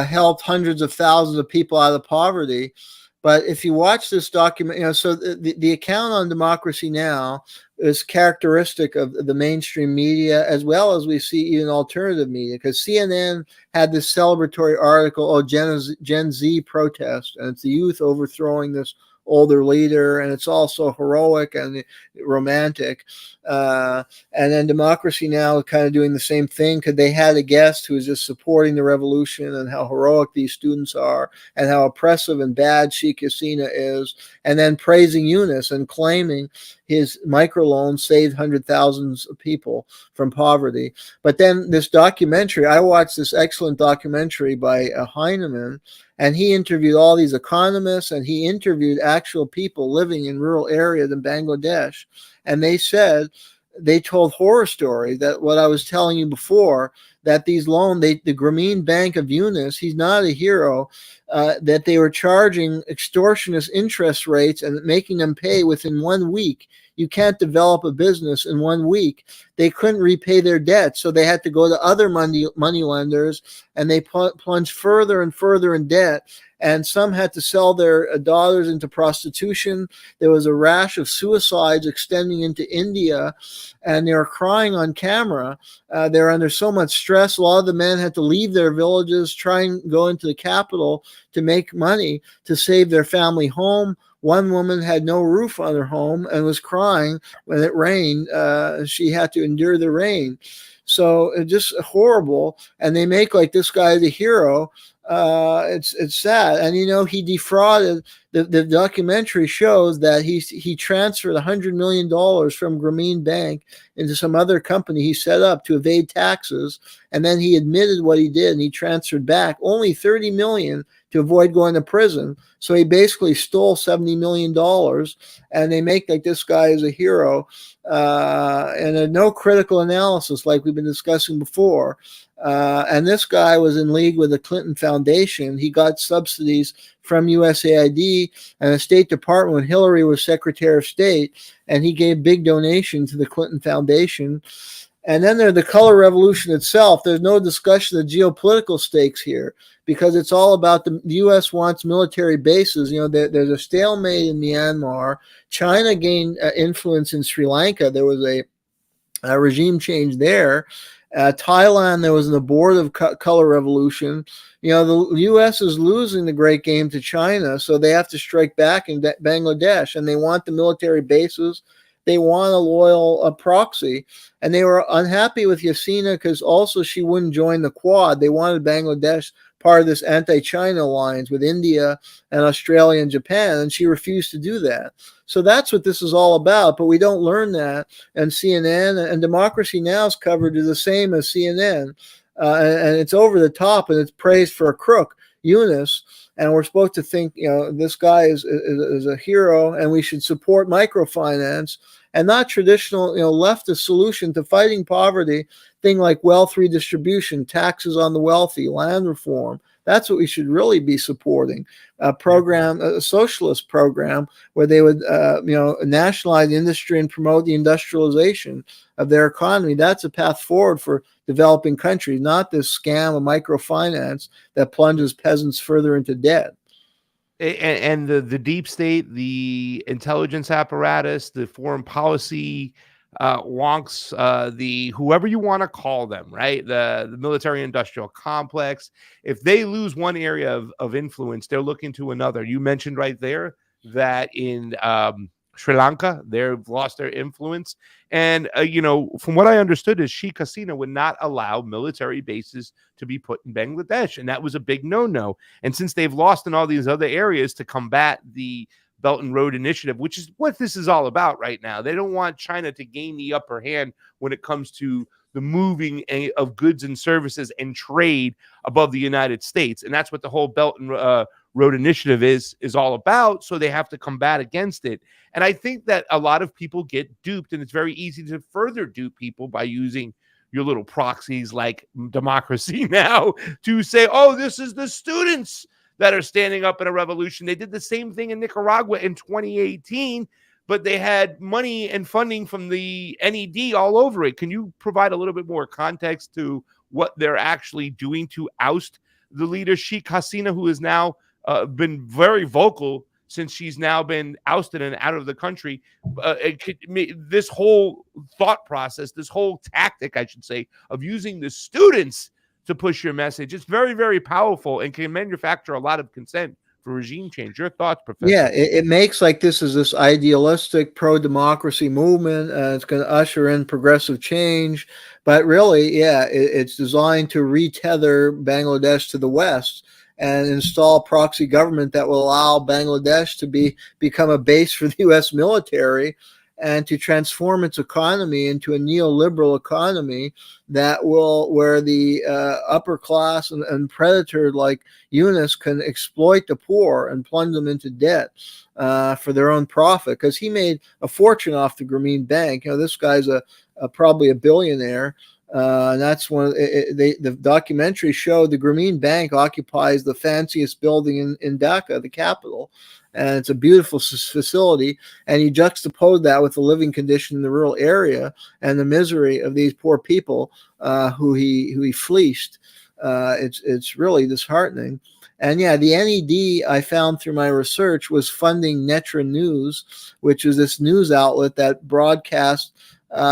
helped hundreds of thousands of people out of poverty. But if you watch this document, so the account on Democracy Now! Is characteristic of the mainstream media, as well as we see even alternative media, because CNN had this celebratory article, Gen Z protest, and it's the youth overthrowing this older leader, and it's also heroic and romantic. And then Democracy Now! Is kind of doing the same thing, because they had a guest who was just supporting the revolution and how heroic these students are and how oppressive and bad Sheikh Hasina is, and then praising Eunice and claiming his microloans saved hundreds of thousands of people from poverty. But then this documentary, I watched this excellent documentary by Heinemann, and he interviewed all these economists, and he interviewed actual people living in rural areas in Bangladesh. And they told horror stories, that what I was telling you before, that these loans, the Grameen Bank of Eunice, he's not a hero, that they were charging extortionist interest rates and making them pay within 1 week. You can't develop a business in 1 week. They couldn't repay their debt, so they had to go to other money lenders, and they plunged further and further in debt. And some had to sell their daughters into prostitution. There was a rash of suicides extending into India, and they were crying on camera. They were under so much stress. A lot of the men had to leave their villages, try and go into the capital to make money to save their family home. One woman had no roof on her home and was crying when it rained. She had to endure the rain. So it's just horrible. And they make like this guy the hero. It's sad. And, he defrauded. The documentary shows that he transferred $100 million from Grameen Bank into some other company he set up to evade taxes. And then he admitted what he did, and he transferred back only $30 million to avoid going to prison. So he basically stole $70 million, and they make like this guy is a hero, and no critical analysis like we've been discussing before. And this guy was in league with the Clinton Foundation. He got subsidies from USAID and the State Department when Hillary was Secretary of State, and he gave big donations to the Clinton Foundation. And then there's the color revolution itself. There's no discussion of geopolitical stakes here, because it's all about the U.S. wants military bases. There's a stalemate in Myanmar. China gained influence in Sri Lanka. There was a regime change there. Thailand, there was an abortive color revolution. The U.S. is losing the great game to China, so they have to strike back in Bangladesh, and they want the military bases. They want a loyal proxy, and they were unhappy with Hasina because also she wouldn't join the Quad. They wanted Bangladesh part of this anti-China alliance with India and Australia and Japan, and she refused to do that. So that's what this is all about, but we don't learn that. And CNN and Democracy Now! Is covered is the same as CNN, and it's over the top, and it's praised for a crook, Eunice. And we're supposed to think, this guy is a hero, and we should support microfinance and not traditional, leftist solution to fighting poverty, thing like wealth redistribution, taxes on the wealthy, land reform. That's what we should really be supporting. A socialist program where they would, nationalize industry and promote the industrialization of their economy. That's a path forward for developing countries, not this scam of microfinance that plunges peasants further into debt. And the deep state, the intelligence apparatus, the foreign policy wonks, the whoever you want to call them, right? The military industrial complex. If they lose one area of influence, they're looking to another. You mentioned right there that in Sri Lanka, they've lost their influence. And, from what I understood is Sheikh Hasina would not allow military bases to be put in Bangladesh. And that was a big no-no. And since they've lost in all these other areas to combat the Belt and Road Initiative, which is what this is all about right now. They don't want China to gain the upper hand when it comes to the moving of goods and services and trade above the United States. And that's what the whole Belt and Road Initiative is all about. So they have to combat against it. And I think that a lot of people get duped, and it's very easy to further dupe people by using your little proxies like Democracy Now! To say, oh, this is the students that are standing up in a revolution. They did the same thing in Nicaragua in 2018, but they had money and funding from the NED all over it. Can you provide a little bit more context to what they're actually doing to oust the leader, Sheikh Hasina, who has now been very vocal since she's now been ousted and out of the country? This whole thought process, this whole tactic, I should say, of using the students to push your message, it's very, very powerful and can manufacture a lot of consent for regime change. Your thoughts, Professor? Yeah, it makes like this is this idealistic pro-democracy movement. It's going to usher in progressive change. But really, yeah, it's designed to retether Bangladesh to the West and install proxy government that will allow Bangladesh to become a base for the U.S. military and to transform its economy into a neoliberal economy where the upper class and predator like Yunus can exploit the poor and plunge them into debt for their own profit. Because he made a fortune off the Grameen Bank. This guy's probably a billionaire. And that's one of the documentary showed the Grameen Bank occupies the fanciest building in Dhaka, the capital. And it's a beautiful facility. And you juxtapose that with the living condition in the rural area and the misery of these poor people who he fleeced. It's really disheartening. And yeah, the NED, I found through my research, was funding Netra News, which is this news outlet that broadcasts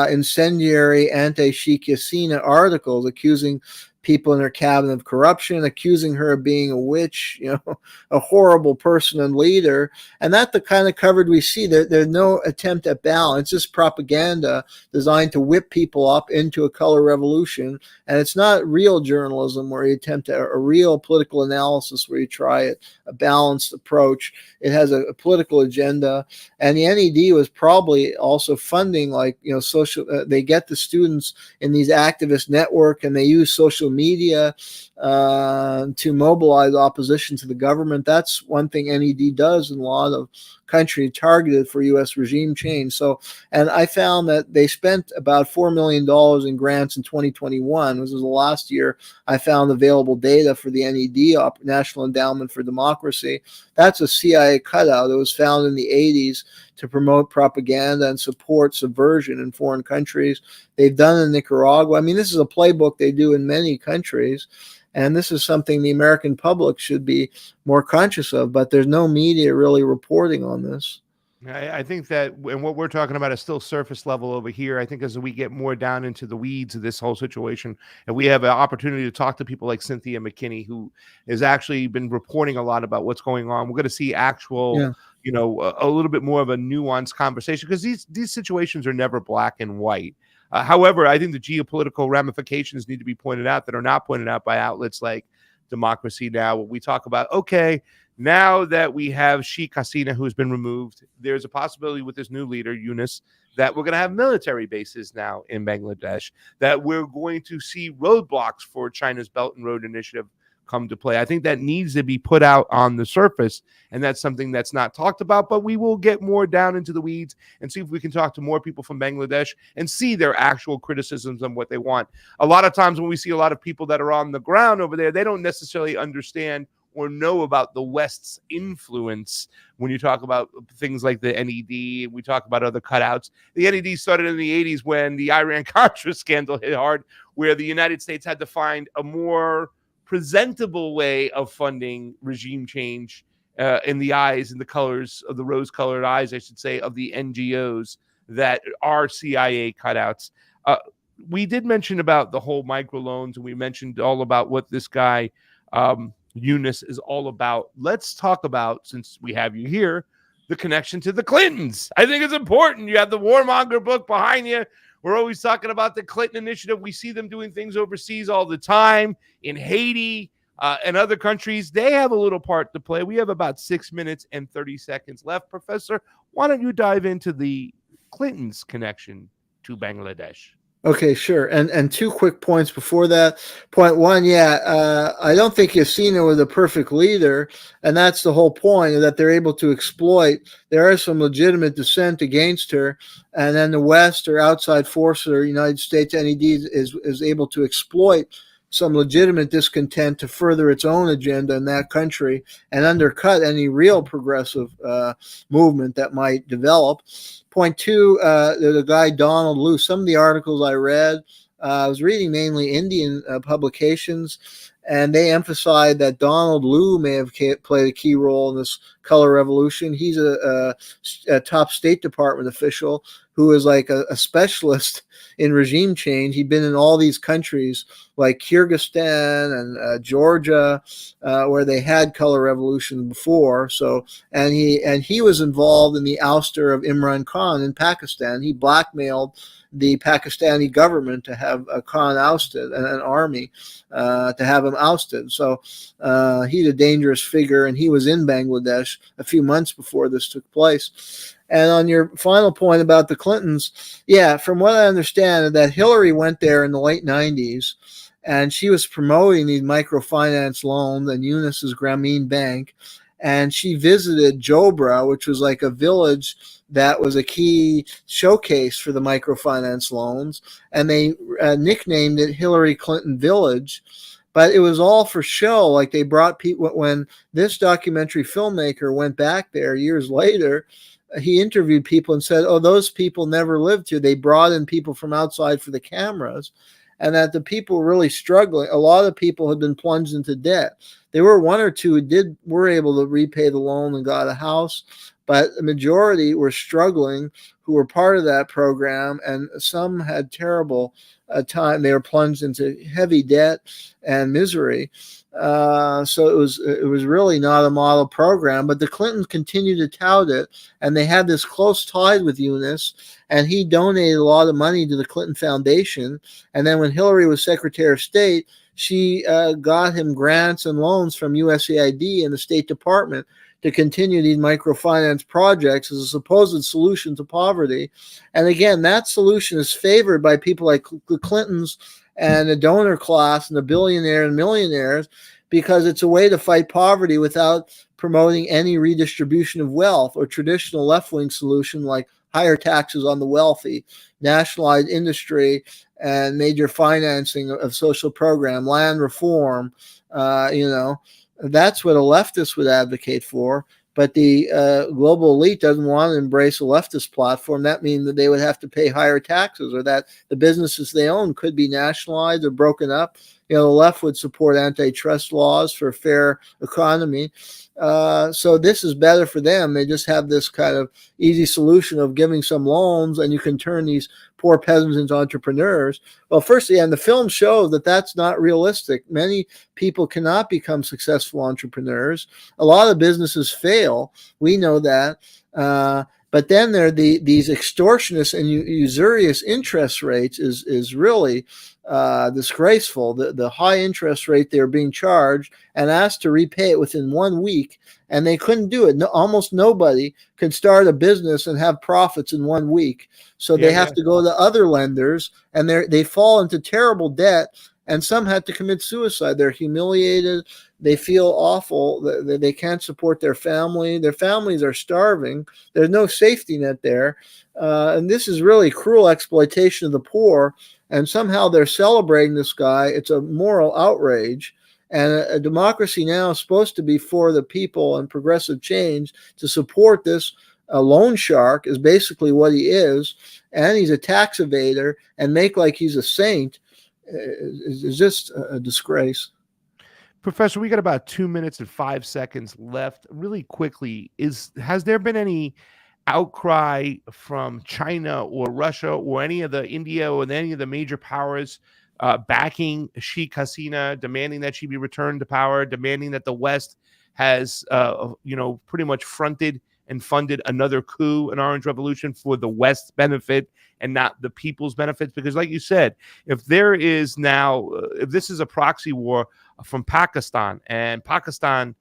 incendiary anti-Sheikh Hasina articles accusing people in her cabinet of corruption, accusing her of being a witch, a horrible person and leader. And that's the kind of coverage we see. There's no attempt at balance. It's just propaganda designed to whip people up into a color revolution. And it's not real journalism where you attempt a real political analysis where you try a balanced approach. It has a political agenda. And the NED was probably also funding social, they get the students in these activist network and they use social media to mobilize opposition to the government. That's one thing NED does in a lot of countries targeted for U.S. regime change. So, and I found that they spent about $4 million in grants in 2021. This was the last year I found available data for the NED, National Endowment for Democracy. That's a CIA cutout. It was founded in the 80s to promote propaganda and support subversion in foreign countries. They've done in Nicaragua. I mean, this is a playbook they do in many countries. And this is something the American public should be more conscious of, but there's no media really reporting on this. I think that, and what we're talking about is still surface level over here. I think as we get more down into the weeds of this whole situation, and we have an opportunity to talk to people like Cynthia McKinney, who has actually been reporting a lot about what's going on. We're going to see actual, a little bit more of a nuanced conversation, because these situations are never black and white. However, I think the geopolitical ramifications need to be pointed out that are not pointed out by outlets like Democracy Now! When we talk about, okay, now that we have Sheikh Hasina, who's been removed, there's a possibility with this new leader, Yunus, that we're going to have military bases now in Bangladesh, that we're going to see roadblocks for China's Belt and Road Initiative come to play. I think that needs to be put out on the surface, and that's something that's not talked about, but we will get more down into the weeds and see if we can talk to more people from Bangladesh and see their actual criticisms on what they want. A lot of times when we see a lot of people that are on the ground over there, they don't necessarily understand or know about the West's influence. When you talk about things like the NED, we talk about other cutouts. The NED started in the 80s when the Iran-Contra scandal hit hard, where the United States had to find a more presentable way of funding regime change in the eyes and the colors of the rose-colored eyes, I should say, of the NGOs that are CIA cutouts. We did mention about the whole microloans, and we mentioned all about what this guy, Yunus, is all about. Let's talk about, since we have you here, the connection to the Clintons. I think it's important. You have the Warmonger book behind you. We're always talking about the Clinton Initiative. We see them doing things overseas all the time, in Haiti and other countries. They have a little part to play. We have about 6 minutes and 30 seconds left. Professor, why don't you dive into the Clintons' connection to Bangladesh? Okay, sure. And two quick points before that. Point one, I don't think Yasina was a perfect leader, and that's the whole point, that they're able to exploit. There is some legitimate dissent against her, and then the West or outside forces or United States NED is able to exploit some legitimate discontent to further its own agenda in that country and undercut any real progressive movement that might develop. Point two, the guy Donald Lu, some of the articles I read, I was reading mainly Indian publications, and they emphasized that Donald Lu may have played a key role in this color revolution. He's a top State Department official who is like a specialist in regime change. He'd been in all these countries like Kyrgyzstan and Georgia, where they had color revolution before. So, and he was involved in the ouster of Imran Khan in Pakistan. He blackmailed the Pakistani government to have Khan ousted, and an army to have him ousted. So he's a dangerous figure, and he was in Bangladesh a few months before this took place. And on your final point about the Clintons, from what I understand, that Hillary went there in the late 90s, and she was promoting these microfinance loans and Eunice's Grameen Bank, and she visited Jobra, which was like a village that was a key showcase for the microfinance loans, and they nicknamed it Hillary Clinton Village. But it was all for show. Like, they brought people. When this documentary filmmaker went back there years later, he interviewed people and said, oh, those people never lived here. They brought in people from outside for the cameras, and that the people were really struggling. A lot of people had been plunged into debt. There were one or two who were able to repay the loan and got a house, but the majority were struggling, who were part of that program, and some had terrible time. They were plunged into heavy debt and misery. So it was really not a model program, but the Clintons continued to tout it, and they had this close tie with Eunice, and he donated a lot of money to the Clinton Foundation. And then when Hillary was Secretary of State, she got him grants and loans from USAID and the State Department to continue these microfinance projects as a supposed solution to poverty. And again, that solution is favored by people like the Clintons and the donor class and the billionaires and millionaires, because it's a way to fight poverty without promoting any redistribution of wealth or traditional left-wing solution like higher taxes on the wealthy, nationalized industry, and major financing of social program, land reform. That's what a leftist would advocate for. But the global elite doesn't want to embrace a leftist platform. That means that they would have to pay higher taxes, or that the businesses they own could be nationalized or broken up. The left would support antitrust laws for a fair economy. So this is better for them. They just have this kind of easy solution of giving some loans, and you can turn these poor peasants into entrepreneurs. Well, firstly, and the film shows that that's not realistic. Many people cannot become successful entrepreneurs. A lot of businesses fail. We know that. But then there are these extortionist and usurious interest rates is really disgraceful. The high interest rate they're being charged and asked to repay it within 1 week, and they couldn't do it. Almost nobody can start a business and have profits in 1 week. So they have to go to other lenders, and they fall into terrible debt. And some had to commit suicide. They're humiliated. They feel awful. They can't support their family. Their families are starving. There's no safety net there. And this is really cruel exploitation of the poor. And somehow they're celebrating this guy. It's a moral outrage. And a democracy now is supposed to be for the people and progressive change. To support this loan shark is basically what he is. And he's a tax evader, and make like he's a saint is just a disgrace. Professor, we got about 2 minutes and 5 seconds left. Really quickly, has there been any outcry from China or Russia or any of the India or any of the major powers backing Sheikh Hasina, demanding that she be returned to power, demanding that the West has pretty much fronted and funded another coup, an orange revolution, for the West's benefit and not the people's benefits? Because like you said, if there is now, if this is a proxy war from Pakistan, and Pakistan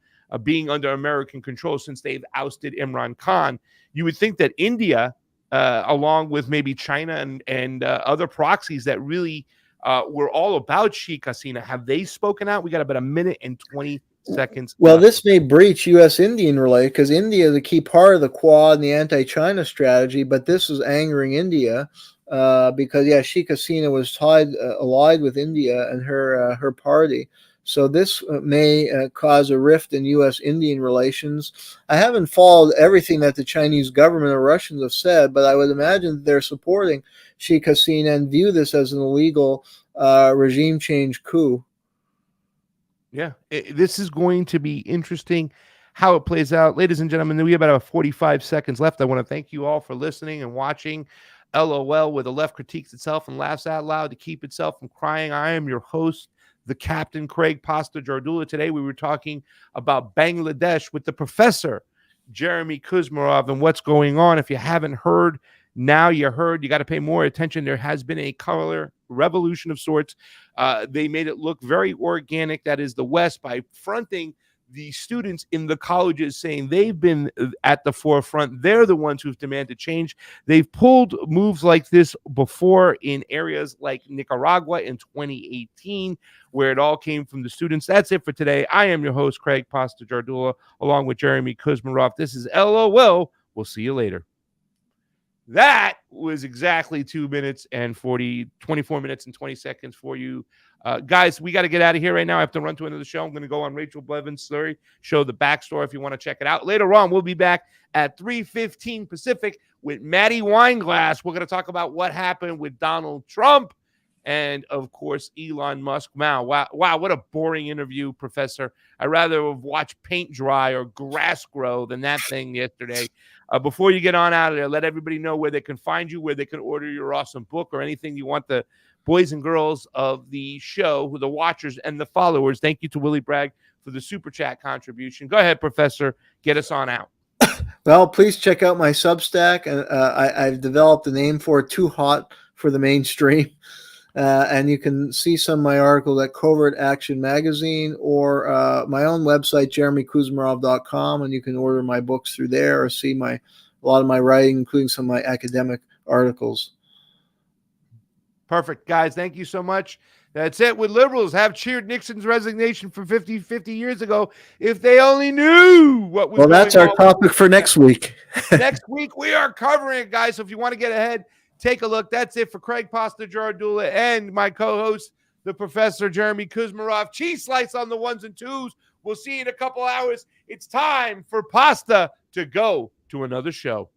being under American control since they've ousted Imran Khan, you would think that India along with maybe China and other proxies that really were all about Sheikh Hasina. Have they spoken out? We got about a minute and 20 seconds. Well, left. this may breach U.S.-Indian relations because India is a key part of the Quad and the anti-China strategy, but this is angering India because, Sheikh Hasina was allied with India and her party. So this may cause a rift in U.S.-Indian relations. I haven't followed everything that the Chinese government or Russians have said, but I would imagine they're supporting Sheikh Hasina and view this as an illegal regime change coup. Yeah, this is going to be interesting how it plays out. Ladies and gentlemen, we have about 45 seconds left. I want to thank you all for listening and watching LOL, where the left critiques itself and laughs out loud to keep itself from crying. I am your host, the Captain Craig Pasta Jardula. Today we were talking about Bangladesh with the professor, Jayme Kuzmarov, and what's going on. If you haven't heard, now you heard. You got to pay more attention. There has been a color revolution of sorts. They made it look very organic. That is the West, by fronting the students in the colleges, saying they've been at the forefront. They're the ones who've demanded change. They've pulled moves like this before in areas like Nicaragua in 2018, where it all came from the students. That's it for today. I am your host, Craig Pasta Jardula, along with Jayme Kuzmarov. This is LOL. We'll see you later. That was exactly 24 minutes and 20 seconds for you. Guys, we got to get out of here right now. I have to run to another show. I'm going to go on Rachel Blevin's story, show the backstory if you want to check it out. Later on, we'll be back at 3:15 Pacific with Maddie Weinglass. We're going to talk about what happened with Donald Trump and, of course, Elon Musk. Wow, what a boring interview, Professor. I'd rather have watched paint dry or grass grow than that thing yesterday. Before you get on out of there, let everybody know where they can find you, where they can order your awesome book or anything you want the boys and girls of the show, who the watchers and the followers. Thank you to Willie Bragg for the super chat contribution. Go ahead, Professor. Get us on out. Well, please check out my Substack. I've developed a name for it, Too Hot for the Mainstream. And you can see some of my articles at Covert Action Magazine or my own website, jeremykuzmarov.com, and you can order my books through there or see a lot of my writing, including some of my academic articles. Perfect, guys. Thank you so much. That's it. With liberals have cheered Nixon's resignation from 50 years ago. If they only knew what was going on. Well, that's our topic for next week. Next week, we are covering it, guys. So if you want to get ahead, take a look. That's it for Craig Pasta Jardula and my co-host, the Professor Jayme Kuzmarov. CheeseSlice on the ones and twos. We'll see you in a couple hours. It's time for Pasta to go to another show.